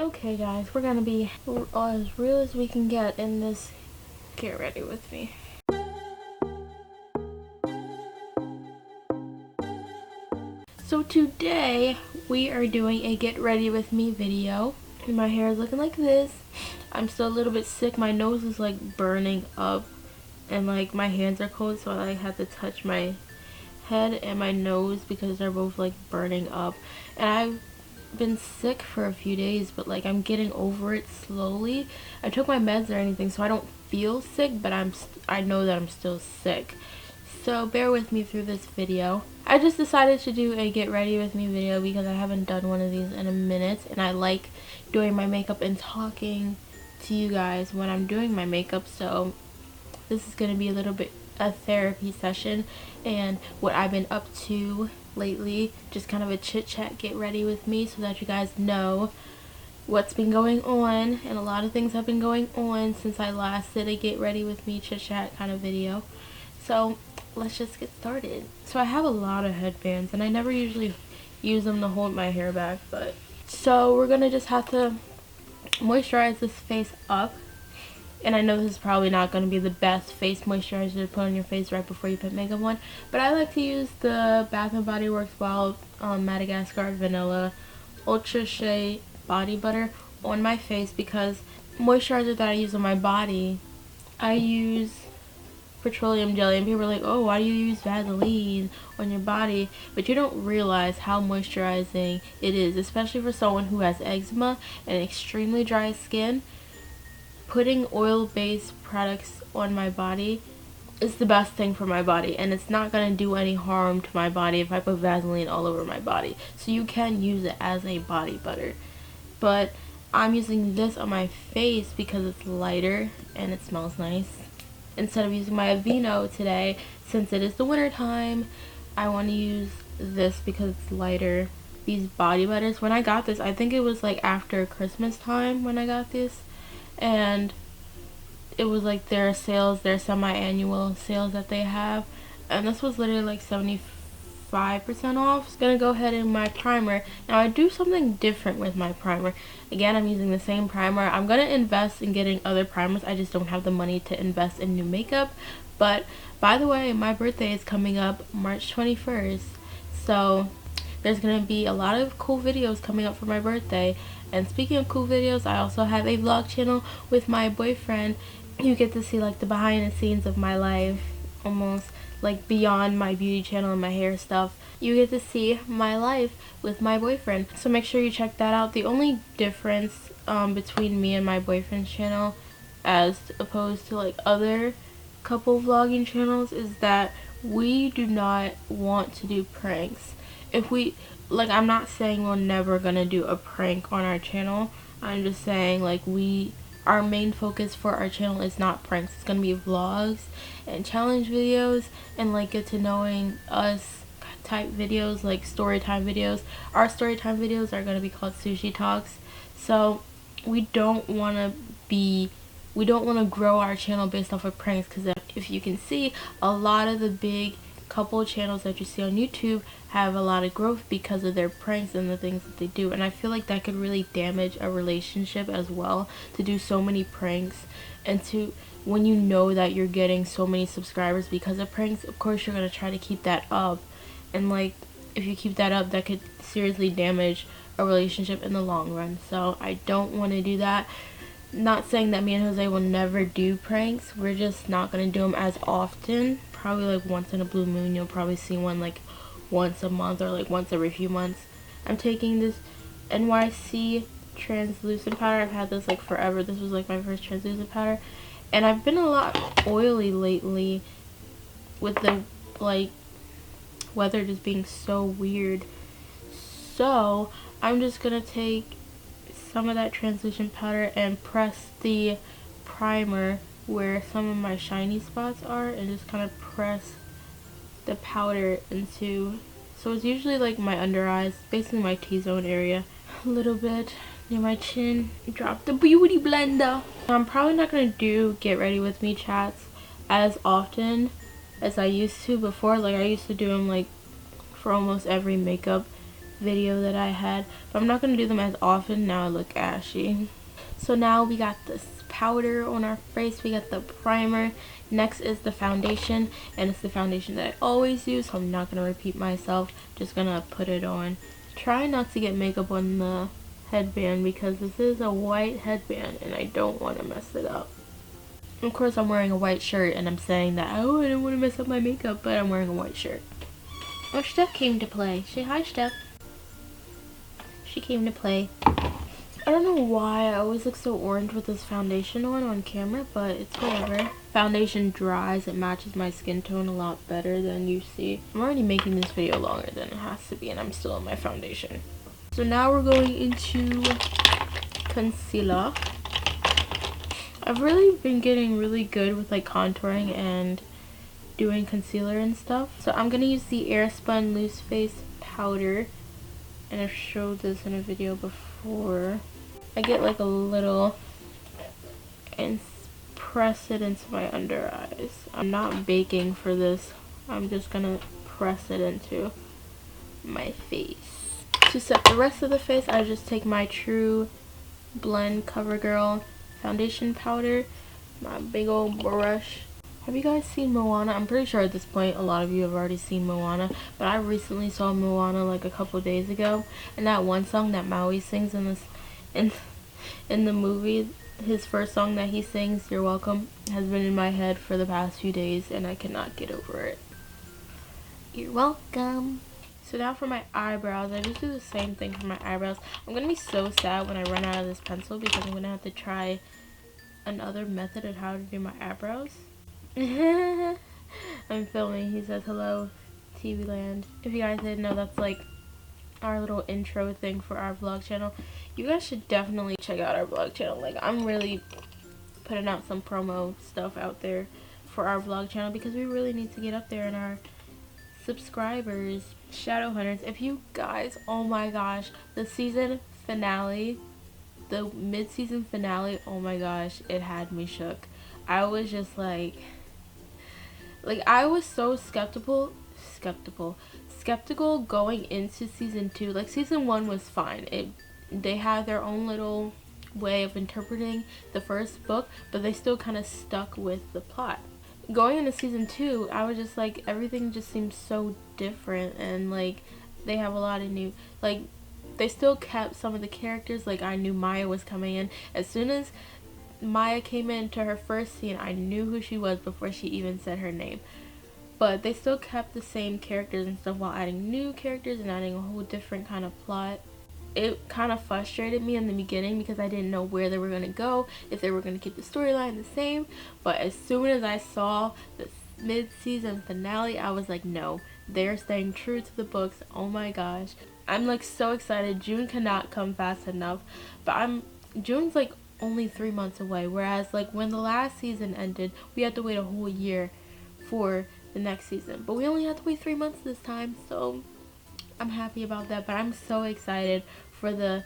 Okay guys, we're gonna be as real as we can get in this get ready with me. So today we are doing a get ready with me video. My hair is looking like this. I'm still a little bit sick. My nose is like burning up and like my hands are cold, so I have to touch my head and my nose because they're both like burning up. And I've been sick for a few days, but like I'm getting over it slowly. I took my meds or anything, so I don't feel sick, but I know that I'm still sick. So bear with me through this video. I just decided to do a get ready with me video because I haven't done one of these in a minute, and I like doing my makeup and talking to you guys when I'm doing my makeup. So this is going to be a little bit a therapy session and what I've been up to lately, just kind of a chit chat get ready with me so that you guys know what's been going on. And a lot of things have been going on since I last did a get ready with me chit chat kind of video. So let's just get started. So I have a lot of headbands and I never usually use them to hold my hair back, but so we're gonna just have to moisturize this face up. And I know this is probably not going to be the best face moisturizer to put on your face right before you put makeup on, but I like to use the Bath & Body Works Wild Madagascar Vanilla Ultra Shea Body Butter on my face because moisturizer that I use on my body, I use petroleum jelly, and people are like, oh, why do you use Vaseline on your body? But you don't realize how moisturizing it is, especially for someone who has eczema and extremely dry skin. Putting oil-based products on my body is the best thing for my body, and it's not going to do any harm to my body if I put Vaseline all over my body. So you can use it as a body butter, but I'm using this on my face because it's lighter and it smells nice. Instead of using my Aveeno today, since it is the winter time, I want to use this because it's lighter. These body butters, when I got this, I think it was like after Christmas time when I got this, and it was like their sales, their semi-annual sales that they have, and this was literally like 75% off. It's gonna go ahead in my primer. Now I do something different with my primer. Again, I'm using the same primer. I'm gonna invest in getting other primers. I just don't have the money to invest in new makeup. But by the way, my birthday is coming up March 21st, so there's going to be a lot of cool videos coming up for my birthday. And speaking of cool videos, I also have a vlog channel with my boyfriend. You get to see like the behind the scenes of my life, almost like beyond my beauty channel and my hair stuff. You get to see my life with my boyfriend. So make sure you check that out. The only difference between me and my boyfriend's channel as opposed to like other couple vlogging channels is that we do not want to do pranks. If we, like, I'm not saying we're never gonna do a prank on our channel. I'm just saying like our main focus for our channel is not pranks. It's gonna be vlogs and challenge videos and like get to knowing us type videos, like story time videos. Our story time videos are gonna be called sushi talks. So we don't want to grow our channel based off of pranks, because if you can see, a lot of the big couple channels that you see on YouTube have a lot of growth because of their pranks and the things that they do. And I feel like that could really damage a relationship as well, to do so many pranks, and to when you know that you're getting so many subscribers because of pranks, of course you're going to try to keep that up. And like if you keep that up, that could seriously damage a relationship in the long run. So I don't want to do that. Not saying that me and Jose will never do pranks, we're just not going to do them as often. Probably like once in a blue moon. You'll probably see one like once a month or like once every few months. I'm taking this NYC translucent powder. I've had this like forever. This was like my first translucent powder, and I've been a lot oily lately with the like weather just being so weird. So I'm just gonna take some of that translucent powder and press the primer where some of my shiny spots are, and just kind of press the powder into, so it's usually like my under eyes, basically my T-zone area, a little bit near my chin. Drop the beauty blender. I'm probably not gonna do get ready with me chats as often as I used to before. Like I used to do them like for almost every makeup video that I had, but I'm not going to do them as often. Now I look ashy. So now we got this powder on our face, we got the primer. Next is the foundation, and it's the foundation that I always use, so I'm not going to repeat myself. Just going to put it on. Try not to get makeup on the headband because this is a white headband and I don't want to mess it up. Of course, I'm wearing a white shirt and I'm saying that, oh, I don't want to mess up my makeup, but I'm wearing a white shirt. Oh, Steph came to play. Say hi, Steph. She came to play. I don't know why I always look so orange with this foundation on camera, but it's whatever. Foundation dries, it matches my skin tone a lot better than you see. I'm already making this video longer than it has to be and I'm still in my foundation. So now we're going into concealer. I've really been getting really good with like contouring and doing concealer and stuff. So I'm going to use the Airspun Loose Face Powder. And I've showed this in a video before. I get like a little and press it into my under eyes. I'm not baking for this. I'm just gonna press it into my face. To set the rest of the face, I just take my True Blend CoverGirl foundation powder, my big old brush. Have you guys seen Moana? I'm pretty sure at this point a lot of you have already seen Moana, but I recently saw Moana like a couple days ago, and that one song that Maui sings in the movie, his first song that he sings, You're Welcome, has been in my head for the past few days and I cannot get over it. You're welcome. So now for my eyebrows, I just do the same thing for my eyebrows. I'm gonna be so sad when I run out of this pencil because I'm gonna have to try another method of how to do my eyebrows. I'm filming. He says hello, TV land. If you guys didn't know, that's like our little intro thing for our vlog channel. You guys should definitely check out our vlog channel. Like, I'm really putting out some promo stuff out there for our vlog channel because we really need to get up there in our subscribers. Shadow Hunters, if you guys, oh my gosh, the season finale, the mid-season finale, oh my gosh, it had me shook. I was just like I was so skeptical going into season 2. Like, season 1 was fine. They had their own little way of interpreting the first book, but they still kind of stuck with the plot. Going into season 2, I was just like, everything just seems so different, and like they have a lot of new, like, they still kept some of the characters. Like, I knew Maya was coming in. As soon as Maya came into her first scene, I knew who she was before she even said her name. But they still kept the same characters and stuff while adding new characters and adding a whole different kind of plot. It kind of frustrated me in the beginning because I didn't know where they were going to go, if they were going to keep the storyline the same. But as soon as I saw the mid-season finale, I was like, no, they're staying true to the books. Oh my gosh. I'm like so excited. June cannot come fast enough. But June's like only 3 months away, whereas like when the last season ended, we had to wait a whole year for the next season, but we only had to wait 3 months this time, so I'm happy about that. But I'm so excited for the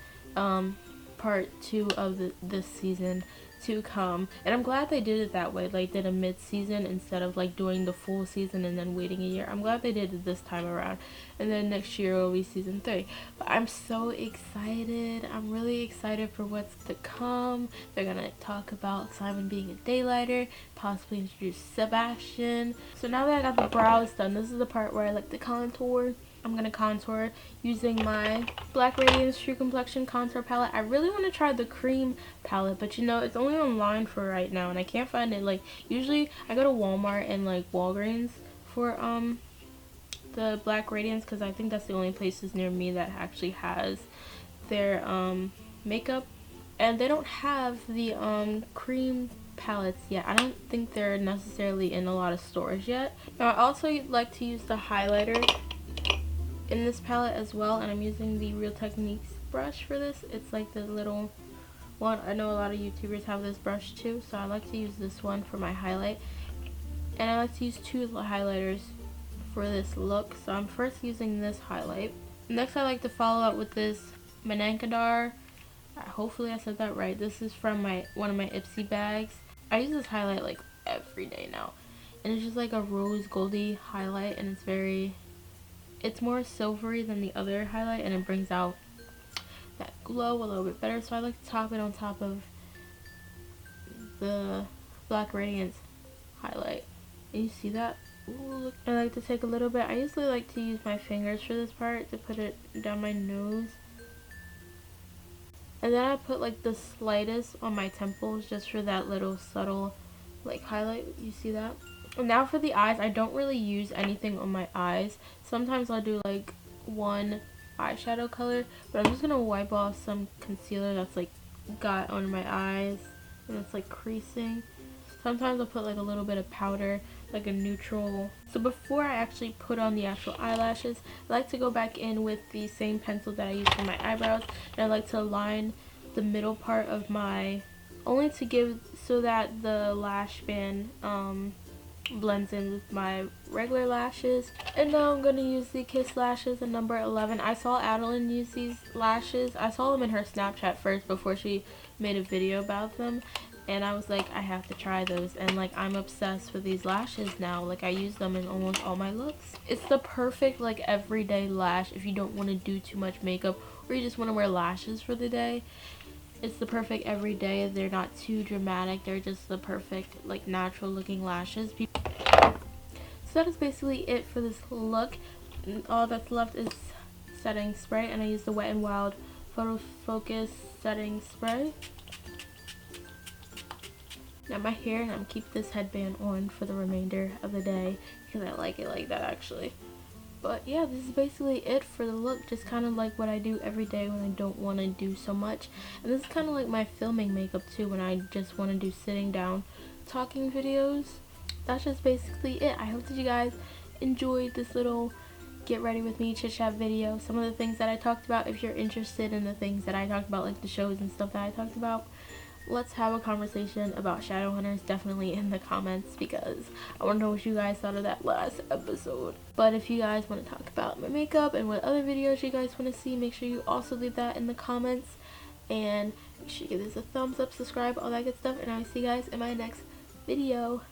part 2 of this season to come, and I'm glad they did it that way, like did a mid-season instead of like doing the full season and then waiting a year. I'm glad they did it this time around, and then next year will be season 3. But I'm so excited. I'm really excited for what's to come. They're gonna talk about Simon being a daylighter, possibly introduce Sebastian. So now that I got the brows done, this is the part where I like the contour. I'm going to contour using my Black Radiance True Complexion contour palette. I really want to try the cream palette, but you know, it's only online for right now and I can't find it. Like, usually I go to Walmart and like Walgreens for the Black Radiance because I think that's the only places near me that actually has their makeup, and they don't have the cream palettes yet. I don't think they're necessarily in a lot of stores yet. Now, I also like to use the highlighter in this palette as well, and I'm using the Real Techniques brush for this. It's like the little one. I know a lot of YouTubers have this brush too, so I like to use this one for my highlight, and I like to use 2 highlighters for this look. So I'm first using this highlight. Next, I like to follow up with this Manankadar. Hopefully I said that right. This is from one of my Ipsy bags. I use this highlight like every day now, and it's just like a rose goldy highlight, and it's very it's more silvery than the other highlight, and it brings out that glow a little bit better. So I like to top it on top of the Black Radiance highlight. And you see that? Ooh, look. I like to take a little bit. I usually like to use my fingers for this part to put it down my nose. And then I put like the slightest on my temples just for that little subtle like highlight. You see that? And now for the eyes, I don't really use anything on my eyes. Sometimes I'll do like one eyeshadow color, but I'm just gonna wipe off some concealer that's like got on my eyes and it's like creasing. Sometimes I'll put like a little bit of powder, like a neutral. So before I actually put on the actual eyelashes, I like to go back in with the same pencil that I used for my eyebrows, and I like to line the middle part of my, only to give so that the lash band blends in with my regular lashes. And now I'm gonna use the Kiss lashes in number 11. I saw Adeline use these lashes. I saw them in her Snapchat first before she made a video about them, and I was like, I have to try those. And like, I'm obsessed with these lashes now. Like, I use them in almost all my looks. It's the perfect like everyday lash if you don't want to do too much makeup or you just want to wear lashes for the day. It's the perfect everyday. They're not too dramatic. They're just the perfect like natural looking lashes. So that is basically it for this look. All that's left is setting spray, and I use the Wet n Wild Photo Focus setting spray. Now my hair, and I'm gonna keep this headband on for the remainder of the day because I like it like that actually. But yeah, this is basically it for the look. Just kind of like what I do every day when I don't want to do so much. And this is kind of like my filming makeup too, when I just want to do sitting down talking videos. That's just basically it. I hope that you guys enjoyed this little get ready with me chit chat video. Some of the things that I talked about, if you're interested in the things that I talked about, like the shows and stuff that I talked about, let's have a conversation about Shadowhunters definitely in the comments, because I want to know what you guys thought of that last episode. But if you guys want to talk about my makeup and what other videos you guys want to see, make sure you also leave that in the comments, and make sure you give this a thumbs up, subscribe, all that good stuff, and I'll see you guys in my next video.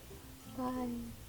Bye.